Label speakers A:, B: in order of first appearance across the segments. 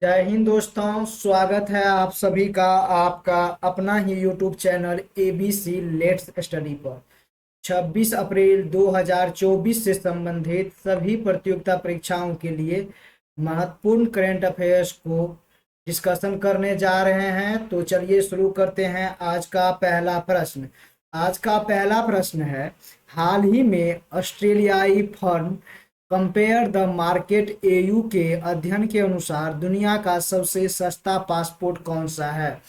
A: जय हिंद दोस्तों, स्वागत है आप सभी का आपका अपना ही YouTube channel ABC let's study पर। 26 अप्रैल 2024 से संबंधित सभी प्रतियोगिता परीक्षाओं के लिए महत्वपूर्ण करंट अफेयर्स को डिस्कशन करने जा रहे हैं। तो चलिए शुरू करते हैं। आज का पहला प्रश्न है, हाल ही में ऑस्ट्रेलियाई firm compare the market AU के अध्ययन के अनुसार दुनिया का सबसे सस्ता पासपोर्ट कौन सा है।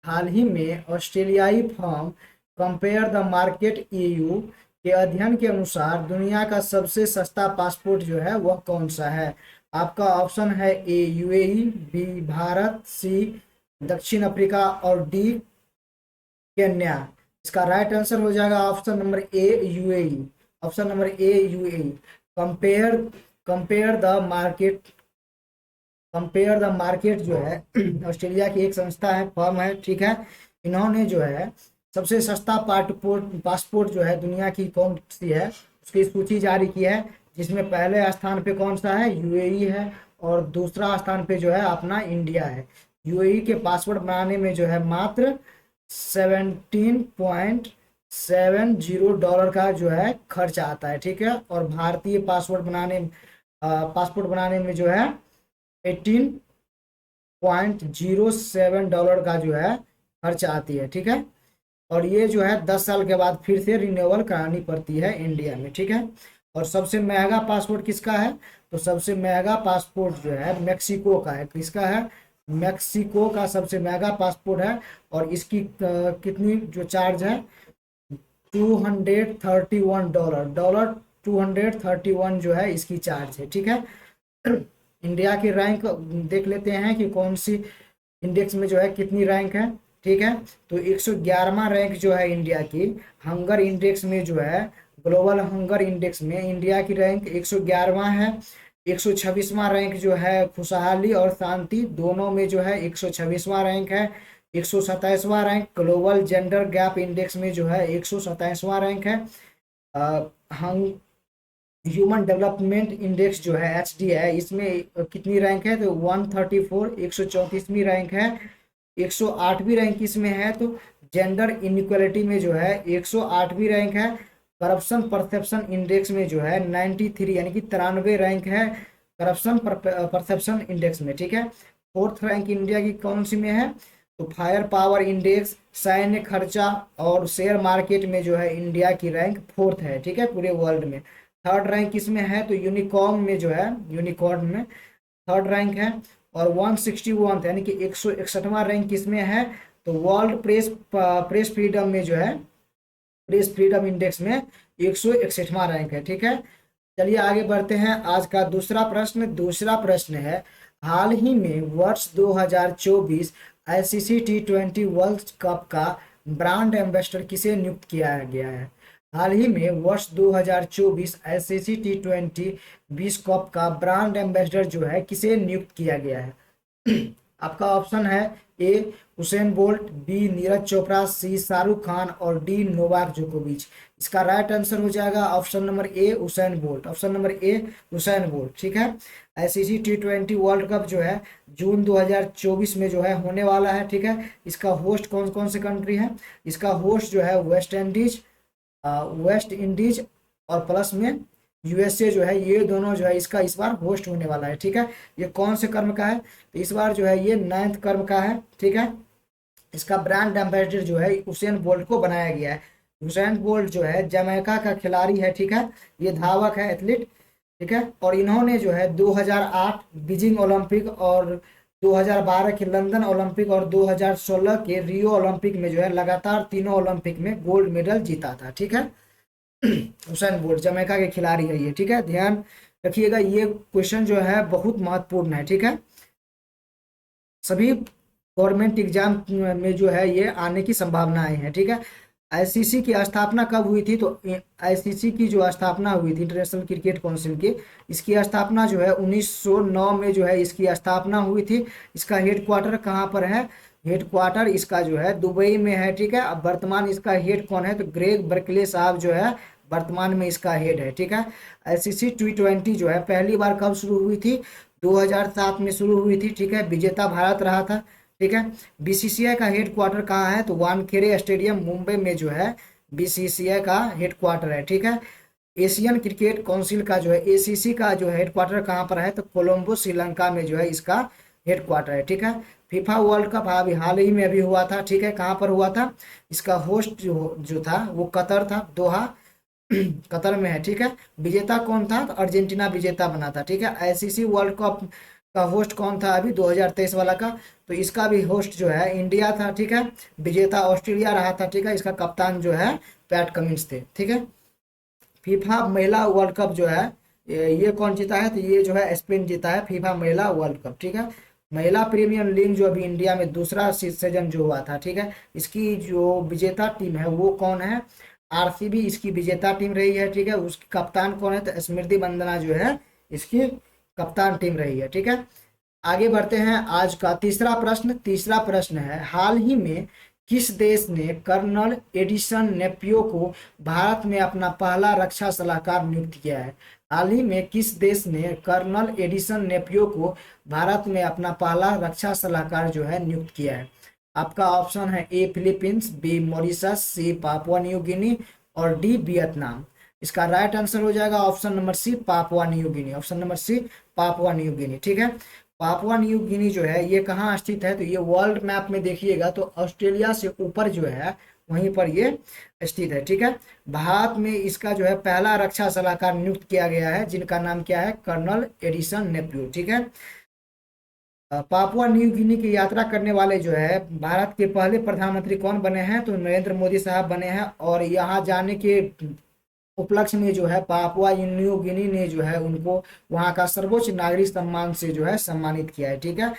A: हाल ही में ऑस्ट्रेलियाई firm compare the market EU के अध्ययन के अनुसार दुनिया का सबसे सस्ता पासपोर्ट जो है वह कौन सा है। आपका ऑप्शन है ए यूएई, बी भारत, सी दक्षिण अफ्रीका और डी केन्या। इसका राइट आंसर हो जाएगा option number A UAE. Option number A UAE. Compare compare the market compare the market जो है ऑस्ट्रेलिया की एक संस्था है, फर्म है, ठीक है। इन्होंने जो है सबसे सस्ता पासपोर्ट जो है दुनिया की कौन सी है उसकी सूची जारी की है, जिसमें पहले स्थान पे कौन सा है, यूएई है, और दूसरा स्थान पे जो है अपना इंडिया है। यूएई के पासपोर्ट बनाने में जो है मात्र $17.70 का जो है खर्च आता है, ठीक है। और भारतीय पासपोर्ट बनाने में जो है $18.07 का जो है खर्च आती है, ठीक है। और ये जो है 10 साल के बाद फिर से रिन्यूअल करानी पड़ती है इंडिया में, ठीक है। और सबसे महंगा पासपोर्ट किसका है, तो सबसे महंगा पासपोर्ट जो है मेक्सिको का है। किसका है, मेक्सिको का सबसे महंगा पासपोर्ट है। और इसकी कितनी जो चार्ज है, $231 $231 जो है इसकी चार्ज है, ठीक है। इंडिया की रैंक देख लेते हैं कि कौन सी इंडेक्स में जो है कितनी रैंक है, ठीक है। तो 111वां रैंक जो है इंडिया की हंगर इंडेक्स में जो है, ग्लोबल हंगर इंडेक्स में इंडिया की रैंक 111वां है। 126वां रैंक जो है खुशहाली और शांति दोनों में जो है 126वां रैंक है। 127वां rank global gender gap index में जो है 127वां रैंक है। हंग ह्यूमन डेवलपमेंट इंडेक्स जो है एचडी है, इसमें कितनी रैंक है, तो 134 134वीं रैंक है। 108वीं रैंक इसमें है। तो जेंडर इनइक्वालिटी में जो है 108वीं रैंक है। करप्शन परसेप्शन इंडेक्स में जो है 93 यानी कि 93 रैंक है करप्शन परसेप्शन इंडेक्स में, ठीक है। फोर्थ रैंक इंडिया की कौन सी में है, तो फायर पावर इंडेक्स, सैन्य खर्चा और शेयर मार्केट में जो है इंडिया की रैंक फोर्थ है, ठीक है, पूरे वर्ल्ड में। थर्ड रैंक इसमें है तो यूनिकॉर्न में जो है, यूनिकॉर्न में थर्ड रैंक है। और 161 यानी कि 161वां रैंक इसमें है, तो वर्ल्ड प्रेस फ्रीडम में जो है, प्रेस फ्रीडम इंडेक्स में 161वां रैंक है, ठीक है। चलिए आगे बढ़ते हैं। आज का दूसरा प्रश्न है, हाल ही में वर्ष 2024 आईसीसी T20 वर्ल्ड कप का ब्रांड एम्बेसडर किसे नियुक्त किया गया है। हाल ही में वर्ष 2024 आईसीसी T20 विश्व कप का ब्रांड एम्बेसडर जो है किसे नियुक्त किया गया है। आपका ऑप्शन है A Usain Bolt, B Neeraj Chopra, C Shahrukh Khan और डी नोवाक जोकोविच। इसका राइट आंसर हो जाएगा option number A Usain Bolt. Option number A Usain Bolt, ठीक है। आईसीसी T20 वर्ल्ड कप जो है जून 2024 में जो है होने वाला है, ठीक है। इसका होस्ट कौन कौन से कंट्री है, इसका होस्ट जो है वेस्ट इंडीज और प्लस में यूएसए जो है, ये दोनों जो है इसका इस बार होस्ट होने वाला है, ठीक है। ये कौन से कर्म का है, तो इस बार जो है ये 9th कर्म का है, ठीक है। इसका ब्रांड एम्बेसडर जो है हुसैन बोल्ट को बनाया गया है। हुसैन बोल्ट जो है जमैका का खिलाड़ी है, ठीक है। ये धावक है, एथलीट, ठीक है। और इन्होंने जो है 2008 बीजिंग ओलंपिक और 2012 के लंदन ओलंपिक और 2016 के रियो ओलंपिक में जो है लगातार तीनों ओलंपिक में गोल्ड मेडल जीता था, ठीक है। हुसैन बोल्ट जमैका के खिलाड़ी है ये, ठीक है। ध्यान रखिएगा, ये क्वेश्चन जो है बहुत महत्वपूर्ण है, ठीक है। सभी गवर्नमेंट एग्जाम में जो है ये आने की संभावनाएं हैं, ठीक है। आईसीसी की स्थापना कब हुई थी, तो आईसीसी की जो स्थापना हुई थी, इंटरनेशनल क्रिकेट काउंसिल की, इसकी स्थापना जो है 1909 में जो है इसकी स्थापना हुई थी। इसका हेडक्वार्टर कहाँ पर है, हेडक्वार्टर इसका जो है दुबई में है, ठीक है। अब वर्तमान इसका हेड कौन है, तो ग्रेग बर्कले साहब जो है वर्तमान में इसका हेड है, ठीक है। आईसीसी T20 जो है पहली बार कब शुरू हुई थी, 2007 में शुरू हुई थी, ठीक है, विजेता भारत रहा था, ठीक है। बीसीसीआई का हेडक्वार्टर कहाँ है, तो वानखेड़े स्टेडियम मुंबई में जो है बीसीसीआई का हेडक्वार्टर है, ठीक है। एशियन क्रिकेट काउंसिल का जो है एसीसी का जो हेडक्वार्टर कहाँ पर है, तो कोलंबो श्रीलंका में जो है इसका हेडक्वार्टर है, ठीक है। फीफा वर्ल्ड कप अभी हाल ही में अभी हुआ था, ठीक है, कहाँ पर हुआ था, इसका होस्ट जो था वो कतर था, दोहा कतर में है, ठीक है। विजेता कौन था, तो अर्जेंटीना विजेता बना था, ठीक है। आईसीसी वर्ल्ड कप का होस्ट कौन था अभी 2023 वाला का, तो इसका भी होस्ट जो है इंडिया था, ठीक है। विजेता ऑस्ट्रेलिया रहा था, ठीक है। इसका कप्तान जो है पैट कमिंस थे, ठीक है। फीफा महिला वर्ल्ड कप जो है ये कौन जीता है, तो ये जो है स्पेन जीता है फीफा महिला वर्ल्ड कप, ठीक है। महिला प्रीमियर लीग जो अभी इंडिया में दूसरा सीजन जो हुआ था, ठीक है, इसकी जो विजेता टीम है वो कौन है, आरसीबी इसकी विजेता टीम रही है, ठीक है। उसकी कप्तान कौन है, तो स्मृति मंदना जो है इसकी कप्तान टीम रही है, ठीक है। आगे बढ़ते हैं, आज का तीसरा प्रश्न है, हाल ही में किस देश ने कर्नल एडिसन नेपियो को भारत में अपना पहला रक्षा सलाहकार नियुक्त किया है। हाल ही में किस देश ने कर्नल एडिसन नेपियो को भारत में अपना पहला रक्षा सलाहकार जो है नियुक्त किया है। आपका ऑप्शन है A Philippines, B Mauritius, C Papua New Guinea और डी वियतनाम। इसका राइट आंसर हो जाएगा option number C Papua New Guinea, option number C Papua New Guinea, ठीक है। पापुआ न्यू गिनी जो है ये कहाँ स्थित है, तो ये वर्ल्ड मैप में देखिएगा तो ऑस्ट्रेलिया से ऊपर जो है वहीं पर ये स्थित है, ठीक है। भारत में इसका जो है पहला रक्षा सलाहकार नियुक्त किया गया है, जिनका नाम क्या है, कर्नल एडिसन नेपियो, ठीक है। पापुआ न्यू गिनी की यात्रा करने वाले जो है भारत के पहले प्रधानमंत्री कौन बने हैं, तो नरेंद्र मोदी साहब बने हैं। और यहाँ जाने के उपलक्ष्य में जो है पापुआ न्यू गिनी ने जो है उनको वहाँ का सर्वोच्च नागरिक सम्मान से जो है सम्मानित किया है, ठीक है।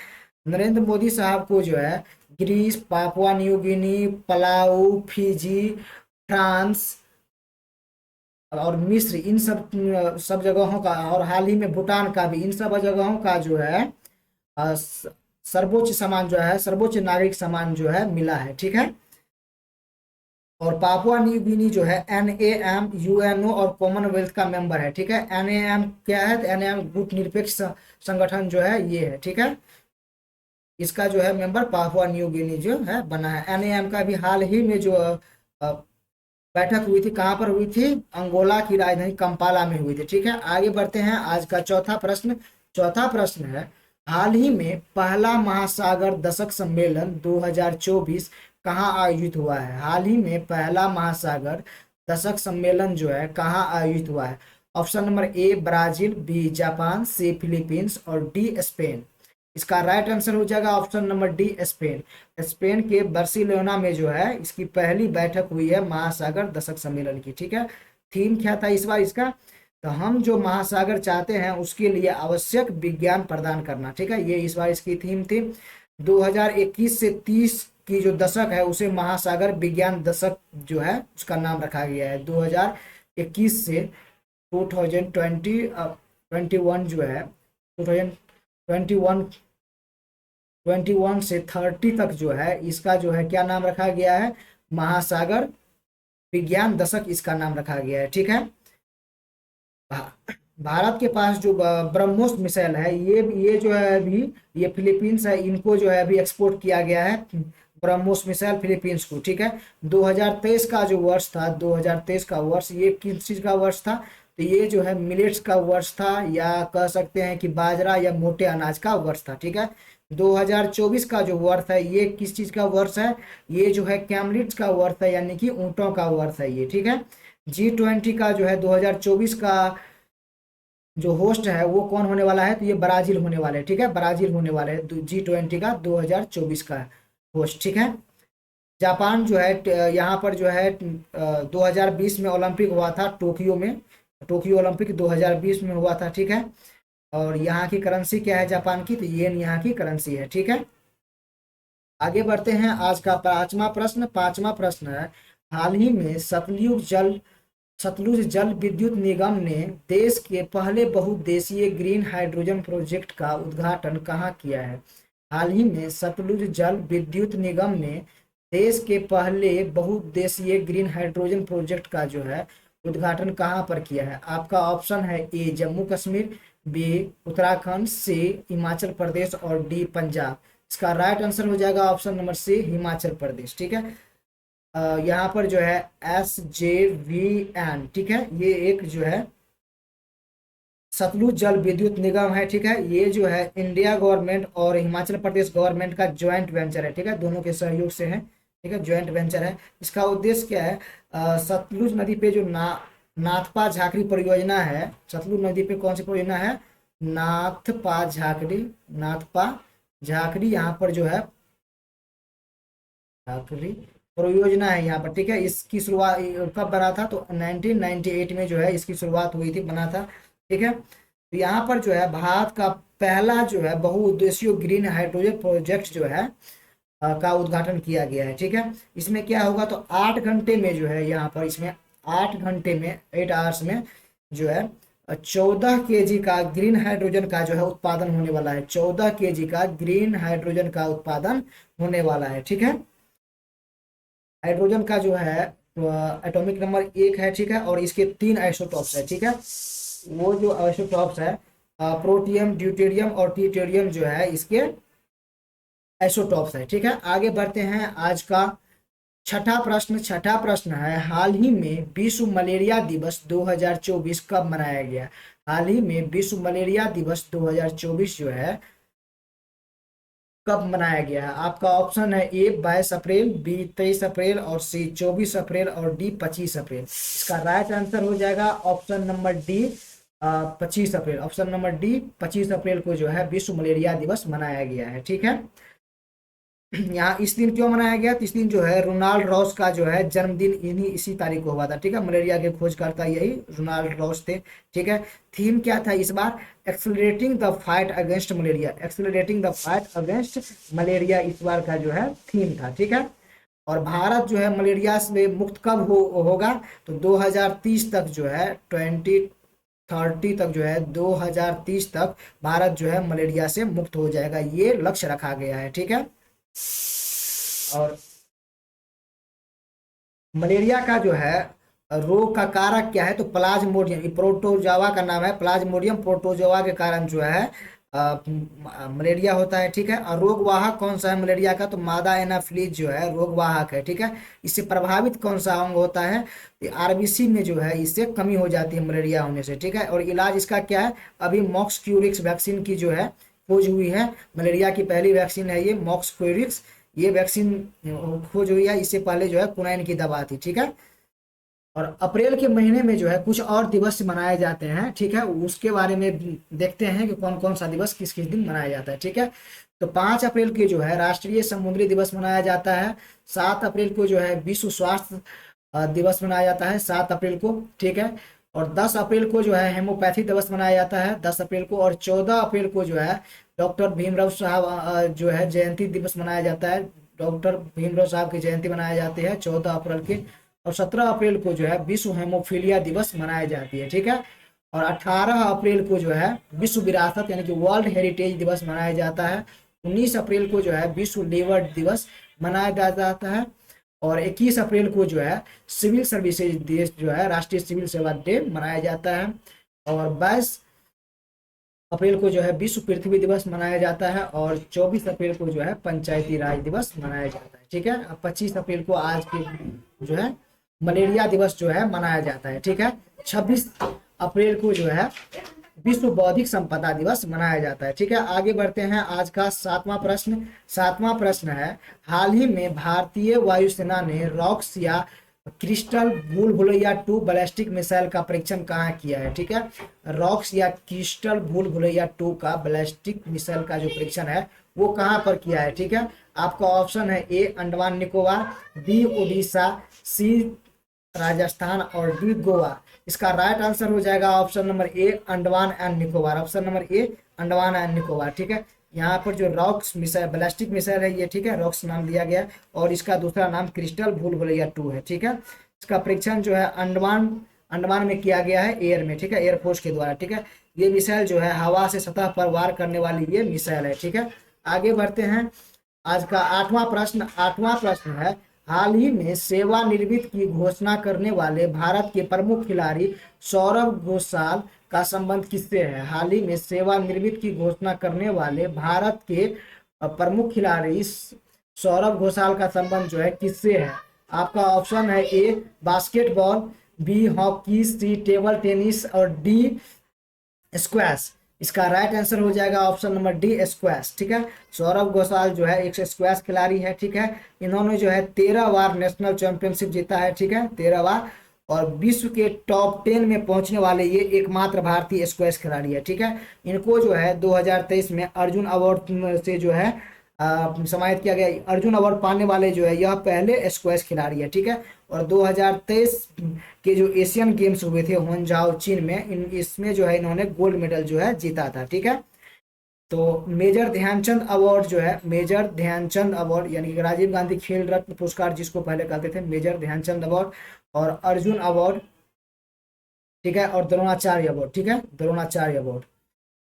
A: नरेंद्र मोदी साहब को जो है Greece, Papua New Guinea, Palau, Fiji, France और मिस्र, इन सब जगहों का, और हाल ही में भूटान का भी, इन सब जगहों का जो है सर्वोच्च सम्मान जो है, सर्वोच्च नागरिक सम्मान जो है मिला है, ठीक है। और पापुआ न्यू गिनी जो है NAM, UNO और कॉमनवेल्थ का मेंबर है, ठीक है। NAM क्या है, तो NAM गुटनिरपेक्ष संगठन जो है ये है, ठीक है। इसका जो है मेंबर पापुआ न्यू गिनी जो है बना है। NAM का भी हाल ही में जो बैठक हुई थी, कहाँ पर हुई थी, अंगोला की राजधानी कंपाला में हुई थी, ठीक है। आगे बढ़ते हैं, आज का चौथा प्रश्न है, हाल ही में पहला महासागर दशक सम्मेलन 2024 कहाँ आयोजित हुआ है। हाल ही में पहला महासागर दशक सम्मेलन जो है कहाँ आयोजित हुआ है। Option number A Brazil, B Japan, C Philippines और डी स्पेन। इसका राइट आंसर हो जाएगा option number D Spain. Spain के बार्सिलोना में जो है इसकी पहली बैठक हुई है महासागर दशक सम्मेलन की, ठीक है। थीम क्या था इस बार इसका, तो हम जो महासागर चाहते हैं उसके लिए आवश्यक विज्ञान प्रदान करना, ठीक है। ये इस बार इसकी थीम थी। 2021 से 30 की जो दशक है उसे महासागर विज्ञान दशक जो है उसका नाम रखा गया है। 2021 से 2021 जो है 2021 से 30 तक जो है इसका जो है क्या नाम रखा गया है, महासागर विज्ञान दशक इसका नाम रखा गया है, ठीक है। भारत के पास जो ब्रह्मोस मिसाइल है ये जो है अभी ये फिलीपींस है, इनको जो है अभी एक्सपोर्ट किया गया है ब्रह्मोस मिसाइल फिलीपींस को, ठीक है। 2023 का जो वर्ष था, 2023 का वर्ष ये किस चीज का वर्ष था, तो ये जो है मिलेट्स का वर्ष था, या कह सकते हैं कि बाजरा या मोटे अनाज का वर्ष था, ठीक है। 2024 का जो वर्ष है ये किस चीज का वर्ष है, ये जो है कैमलिट्स का वर्ष है, यानी कि ऊंटों का वर्ष है ये, ठीक है। G20 का जो है 2024 का जो होस्ट है वो कौन होने वाला है, तो ये ब्राजील होने वाले है, ठीक है। ब्राजील होने वाले है G20 का 2024 का होस्ट, ठीक है। जापान जो है यहाँ पर जो है 2020 में ओलंपिक हुआ था टोक्यो में, टोक्यो ओलंपिक 2020 में हुआ था, ठीक है। और यहाँ की करेंसी क्या है जापान की, तो येन यहाँ की करेंसी है, ठीक है। आगे बढ़ते हैं, आज का पांचवा प्रश्न है, हाल ही में सतलुज जल विद्युत निगम ने देश के पहले बहुउद्देशीय ग्रीन हाइड्रोजन प्रोजेक्ट का उद्घाटन कहाँ किया है। हाल ही में सतलुज जल विद्युत निगम ने देश के पहले बहुउद्देशीय ग्रीन हाइड्रोजन प्रोजेक्ट का जो है उद्घाटन कहाँ पर किया है। आपका ऑप्शन है ए जम्मू कश्मीर, बी उत्तराखंड, सी हिमाचल प्रदेश और डी पंजाब। इसका राइट आंसर हो जाएगा ऑप्शन नंबर सी हिमाचल प्रदेश। ठीक है, यहाँ पर जो है SJVN, ठीक है, ये एक जो है सतलुज जल विद्युत निगम है। ठीक है, ये जो है इंडिया गवर्नमेंट और हिमाचल प्रदेश गवर्नमेंट का ज्वाइंट वेंचर है। ठीक है, दोनों के सहयोग से है। ठीक है, ज्वाइंट वेंचर है। इसका उद्देश्य क्या है, सतलुज नदी पे जो नाथपा झाकड़ी परियोजना है, सतलुज नदी पे कौन सी परियोजना है, नाथपा झाकड़ी यहाँ पर जो है झाकड़ी परियोजना है यहाँ पर। ठीक है, इसकी शुरुआत कब बना था, तो 1998 में जो है इसकी शुरुआत हुई थी, बना था। ठीक है, तो यहाँ पर जो है भारत का पहला जो है बहुउद्देशीय ग्रीन हाइड्रोजन प्रोजेक्ट जो है का उद्घाटन किया गया है। ठीक है, इसमें क्या होगा, तो 8 घंटे में जो है यहाँ पर इसमें 8 घंटे में 8 आवर्स में जो है 14 केजी का ग्रीन हाइड्रोजन का जो है उत्पादन होने वाला है। 14 केजी का ग्रीन हाइड्रोजन का उत्पादन होने वाला है। ठीक है, हाइड्रोजन का जो है एटॉमिक नंबर 1 है। ठीक है, और इसके 3 आइसोटॉप्स है। ठीक है, वो जो आइसोटॉप्स है प्रोटियम, ड्यूटेरियम और ट्यूटेरियम जो है इसके आइसोटॉप्स है। ठीक है, आगे बढ़ते हैं। आज का छठा प्रश्न है, हाल ही में विश्व मलेरिया दिवस 2024 कब मनाया गया। हाल ही में विश्व मलेरिया दिवस 2024 जो है कब मनाया गया है। आपका ऑप्शन है ए 22 अप्रैल, बी 23 अप्रैल और सी 24 अप्रैल और डी 25 अप्रैल। इसका राइट आंसर हो जाएगा ऑप्शन नंबर डी 25 अप्रैल। ऑप्शन नंबर डी 25 अप्रैल को जो है विश्व मलेरिया दिवस मनाया गया है। ठीक है, यहाँ इस दिन क्यों मनाया गया, तो इस दिन जो है रोनाल्ड रॉस का जो है जन्मदिन इसी तारीख को हुआ था। ठीक है, मलेरिया के खोजकर्ता यही रोनाल्ड रॉस थे। ठीक है, थीम क्या था इस बार, accelerating the fight against malaria. Accelerating the fight against malaria इस बार का जो है थीम था। ठीक है, और भारत जो है मलेरिया से मुक्त कब होगा, तो 2030 तक जो है 2030 तक जो है 2030 तक भारत जो है मलेरिया से मुक्त हो जाएगा, ये लक्ष्य रखा गया है। ठीक है, और मलेरिया का जो है रोग का कारक क्या है, तो प्लाज्मोडियम, प्रोटोजोआ का नाम है प्लाज्मोडियम प्रोटोजोआ के कारण जो है मलेरिया होता है। ठीक है, और रोग वाहक कौन सा है मलेरिया का, तो मादा एनाफिलीज जो है रोग वाहक है। ठीक है, इससे प्रभावित कौन सा अंग होता है, RBC में जो है इससे कमी हो जाती है मलेरिया होने से। ठीक है, और इलाज इसका क्या है, अभी मॉक्सक्यूरिक्स वैक्सीन की जो है खोज हुई है। मलेरिया की पहली वैक्सीन है ये मॉक्सक्यूरिक्स, ये वैक्सीन खोज हुई है। इससे पहले जो है कुनैन की दवा थी। ठीक है, और अप्रैल के महीने में जो है कुछ और दिवस मनाए जाते हैं। ठीक है, उसके बारे में देखते हैं कि कौन कौन सा दिवस किस किस दिन मनाया जाता है। ठीक है, तो 5 अप्रैल की जो है राष्ट्रीय समुद्री दिवस मनाया जाता है। 7 अप्रैल को जो है विश्व स्वास्थ्य दिवस मनाया जाता है 7 अप्रैल को। ठीक है, और 10 अप्रैल को जो है हेमोपैथी दिवस मनाया जाता है 10 अप्रैल को। और 14 अप्रैल को जो है डॉक्टर भीमराव साहब जो है जयंती दिवस मनाया जाता है। डॉक्टर भीमराव साहब की जयंती मनाई जाती है 14 अप्रैल की। और 17 अप्रैल को जो है विश्व हेमोफीलिया दिवस मनाई जाती है। ठीक है, और 18 अप्रैल को जो है विश्व विरासत यानी कि वर्ल्ड हेरिटेज दिवस मनाया जाता है। 19 अप्रैल को जो है विश्व लीवर दिवस मनाया जाता है। और 21 अप्रैल को जो है सिविल सर्विसेज डे जो है राष्ट्रीय सिविल सेवा डे मनाया जाता है। और 22 अप्रैल को जो है विश्व पृथ्वी दिवस मनाया जाता है। और 24 अप्रैल को जो है पंचायती राज दिवस मनाया जाता है। ठीक है, 25 अप्रैल को आज के जो है मलेरिया दिवस जो है मनाया जाता है। ठीक है, 26 अप्रैल को जो है विश्व बौद्धिक संपदा दिवस मनाया जाता है। ठीक है, आगे बढ़ते हैं। आज का 7वां प्रश्न है, हाल ही में भारतीय वायुसेना ने रॉक्स या क्रिस्टल भूल भुलैया 2 बैलिस्टिक मिसाइल का परीक्षण कहाँ किया है। ठीक है, रॉक्स या क्रिस्टल भूल भुलैया 2 का बैलिस्टिक मिसाइल का जो परीक्षण है वो कहाँ पर किया है। ठीक है, आपका ऑप्शन है ए अंडमान निकोबार, बी उड़ीसा, सी राजस्थान और डी गोवा। इसका राइट आंसर हो जाएगा option number A Andaman and Nicobar. Option number A Andaman and Nicobar. ठीक है, यहाँ पर जो रॉक्स मिसाइल बैलिस्टिक मिसाइल है ये, ठीक है, रॉक्स नाम दिया गया और इसका दूसरा नाम क्रिस्टल भूल भुलैया 2 है। ठीक है, इसका परीक्षण जो है अंडमान में किया गया है एयर में। ठीक है, एयरफोर्स के द्वारा। ठीक है, ये मिसाइल जो है हवा से सतह पर वार करने वाली ये मिसाइल है। ठीक है, आगे बढ़ते हैं। आज का 8वां प्रश्न है, हाल ही में सेवानिवृत्त की घोषणा करने वाले भारत के प्रमुख खिलाड़ी सौरव घोषाल का संबंध किससे है? हाल ही में सेवानिवृत्त की घोषणा करने वाले भारत के प्रमुख खिलाड़ी सौरभ घोषाल का संबंध जो है किससे है? आपका ऑप्शन है ए बास्केटबॉल, बी हॉकी, सी टेबल टेनिस और डी स्क्वैश। इसका राइट आंसर हो जाएगा ऑप्शन नंबर डी स्क्वैश। ठीक है, सौरभ घोषाल जो है एक स्क्वैश खिलाड़ी है। ठीक है, इन्होंने जो है 13 बार नेशनल चैंपियनशिप जीता है। ठीक है, 13 बार, और विश्व के टॉप 10 में पहुंचने वाले ये एकमात्र भारतीय स्क्वैश खिलाड़ी है। ठीक है, इनको जो है 2023 में अर्जुन अवार्ड से जो है सम्मानित किया गया। अर्जुन अवार्ड पाने वाले जो है यह पहले स्क्वैश खिलाड़ी है। ठीक है, और 2023 के जो एशियन गेम्स हुए थे होंजाओ चीन में, इसमें जो है इन्होंने गोल्ड मेडल जो है जीता था। ठीक है, तो मेजर ध्यानचंद अवार्ड जो है, मेजर ध्यानचंद अवार्ड यानी कि राजीव गांधी खेल रत्न पुरस्कार जिसको पहले कहते थे, मेजर ध्यानचंद अवार्ड और अर्जुन अवार्ड, ठीक है, और द्रोणाचार्य अवार्ड। ठीक है, Dronacharya award,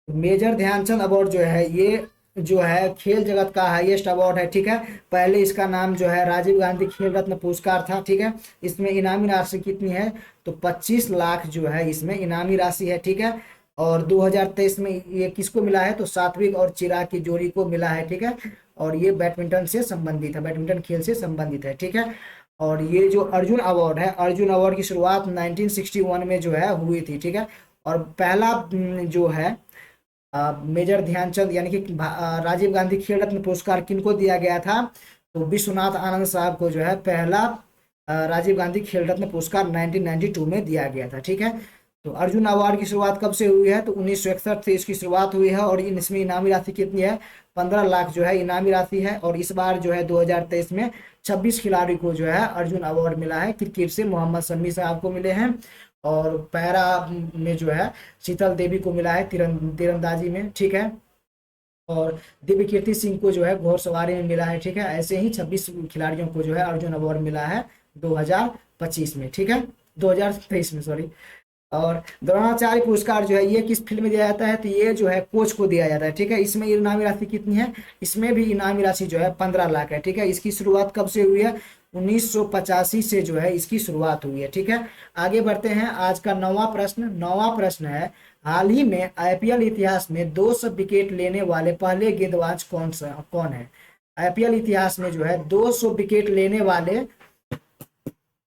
A: major Dhyanchand award जो है ये जो है खेल जगत का हाईएस्ट अवार्ड है। ठीक है, पहले इसका नाम जो है राजीव गांधी खेल रत्न पुरस्कार था। ठीक है, इसमें इनामी राशि कितनी है? तो 25 लाख जो है इसमें इनामी राशि है। ठीक है, और 2023 में ये किसको मिला है? तो सात्विक और चिराग की जोड़ी को मिला है। ठीक है, और ये बैडमिंटन से संबंधित है, बैडमिंटन खेल से संबंधित है। ठीक है, और ये जो अर्जुन अवार्ड है, अर्जुन अवार्ड की शुरुआत 1961 में जो है हुई थी। ठीक है, और पहला जो है मेजर ध्यानचंद यानी कि राजीव गांधी खेल रत्न पुरस्कार किनको दिया गया था? तो विश्वनाथ आनंद साहब को जो है पहला राजीव गांधी खेल रत्न पुरस्कार 1992 में दिया गया था। ठीक है, तो अर्जुन अवार्ड की शुरुआत कब से हुई है? तो 1961 से इसकी शुरुआत हुई है, और इसमें इनामी राशि कितनी है? 15 लाख जो है इनामी राशि है। और इस बार जो है 2023 में 26 खिलाड़ी को जो है अर्जुन अवार्ड मिला है। क्रिकेट से मोहम्मद शमी साहब को मिले हैं, और पैरा में जो है शीतल देवी को मिला है तीरंदाजी में। ठीक है, और दिव्य कीर्ति सिंह को जो है घोड़सवारी में मिला है। ठीक है, ऐसे ही 26 खिलाड़ियों को जो है अर्जुन अवार्ड मिला है 2025 में। ठीक है, 2023 में, सॉरी। और द्रोणाचार्य पुरस्कार जो है ये किस फील्ड में दिया जाता है? तो ये जो है कोच को दिया जाता है। ठीक है, इसमें इनामी राशि कितनी है? इसमें भी इनामी राशि जो है 15 लाख है। ठीक है, इसकी शुरुआत कब से हुई है? 1985 से जो है इसकी शुरुआत हुई है। ठीक है, आगे बढ़ते हैं। आज का नौवां प्रश्न है, हाल ही में आईपीएल इतिहास में 200 विकेट लेने वाले पहले गेंदबाज कौन है? आईपीएल इतिहास में जो है 200 विकेट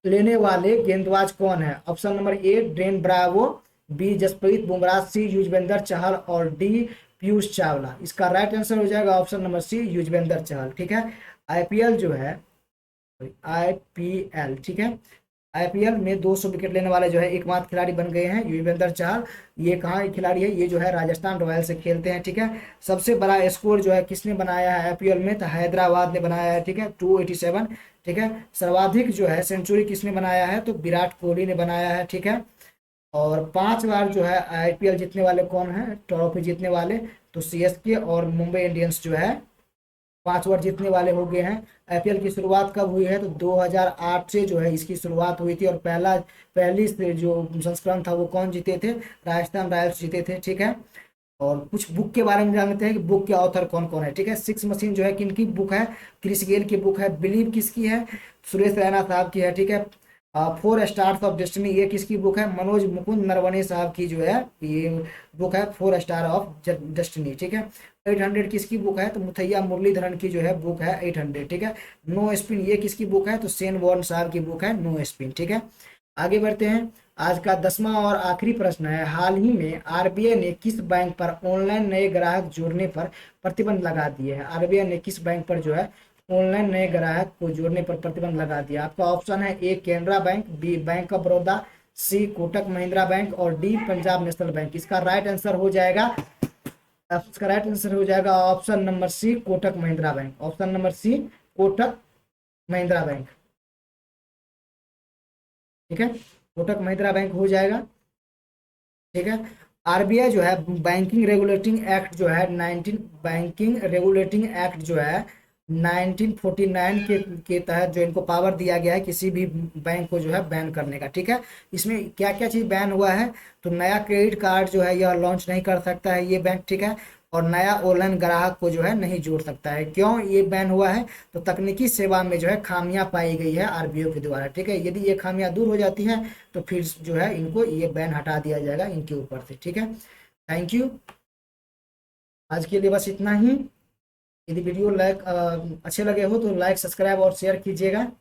A: लेने वाले गेंदबाज कौन है? Option number A Dwayne Bravo, B Jasprit Bumrah, C Yuzvendra Chahal और डी पीयूष चावला। इसका राइट आंसर हो जाएगा option number C Yuzvendra Chahal. ठीक है, आईपीएल जो है आईपीएल, ठीक है, आईपीएल में 200 विकेट लेने वाले जो है एकमात्र खिलाड़ी बन गए हैं युजवेंद्र चहल। ये कहाँ खिलाड़ी है? ये जो है राजस्थान रॉयल्स से खेलते हैं। ठीक है, सबसे बड़ा स्कोर जो है किसने बनाया है आईपीएल में? तो हैदराबाद ने बनाया है। ठीक है, 287। ठीक है, सर्वाधिक जो है सेंचुरी किसने बनाया है? तो विराट कोहली ने बनाया है। ठीक है, और 5 बार जो है आईपीएल जीतने वाले कौन है? ट्रॉफी जीतने वाले तो सीएसके और मुंबई इंडियंस जो है 5 बार जीतने वाले हो गए हैं। आईपीएल की शुरुआत कब हुई है? तो 2008 से जो है इसकी शुरुआत हुई थी, और पहली से जो संस्करण था वो कौन जीते थे? राजस्थान रॉयल्स जीते थे। ठीक है, और कुछ बुक के बारे में जान लेते हैं कि बुक के ऑथर कौन कौन है। ठीक है, 6 मशीन जो है किनकी बुक है? क्रिस गेल की बुक है। बिलीव किसकी है? सुरेश रैना साहब की है। ठीक है, 4 स्टार्स ऑफ डेस्टिनी ये किसकी बुक है? मनोज मुकुंद नरवणे साहब की जो है ये बुक है 4 स्टार ऑफ डेस्टिनी। ठीक है, 800 किसकी बुक है? तो मुथैया मुरलीधरन की जो है बुक है 800। ठीक है, नो स्पिन ये किसकी बुक है? तो सेन वॉर्न साहब की बुक है नो स्पिन। ठीक है, आगे बढ़ते हैं। आज का 10वां और आखिरी प्रश्न है, हाल ही में आरबीआई ने किस बैंक पर ऑनलाइन नए ग्राहक जोड़ने पर प्रतिबंध लगा दिए है? आरबीआई ने किस बैंक पर जो है ऑनलाइन नए ग्राहक को जोड़ने पर प्रतिबंध लगा दिया? आपका ऑप्शन है A Canara Bank, B Bank of Baroda, C Kotak Mahindra Bank और डी पंजाब नेशनल बैंक। इसका राइट आंसर हो जाएगा option number C Kotak Mahindra Bank. Option number C Kotak Mahindra Bank. ठीक है, कोटक महिंद्रा बैंक हो जाएगा। ठीक है, आरबीआई जो है बैंकिंग रेगुलेटिंग एक्ट जो है 1949 के तहत जो इनको पावर दिया गया है किसी भी बैंक को जो है बैन करने का। ठीक है, इसमें क्या क्या चीज़ बैन हुआ है? तो नया क्रेडिट कार्ड जो है यह लॉन्च नहीं कर सकता है ये बैंक। ठीक है, और नया ऑनलाइन ग्राहक को जो है नहीं जोड़ सकता है। क्यों ये बैन हुआ है? तो तकनीकी सेवा में जो है खामियां पाई गई है आरबीओ के द्वारा, ठीक है। यदि ये खामियां दूर हो जाती हैं तो फिर जो है इनको ये बैन हटा दिया जाएगा इनके ऊपर से, ठीक है। थैंक यू, आज के लिए बस इतना ही। यदि वीडियो अच्छे लगे हो तो लाइक, सब्सक्राइब और शेयर कीजिएगा।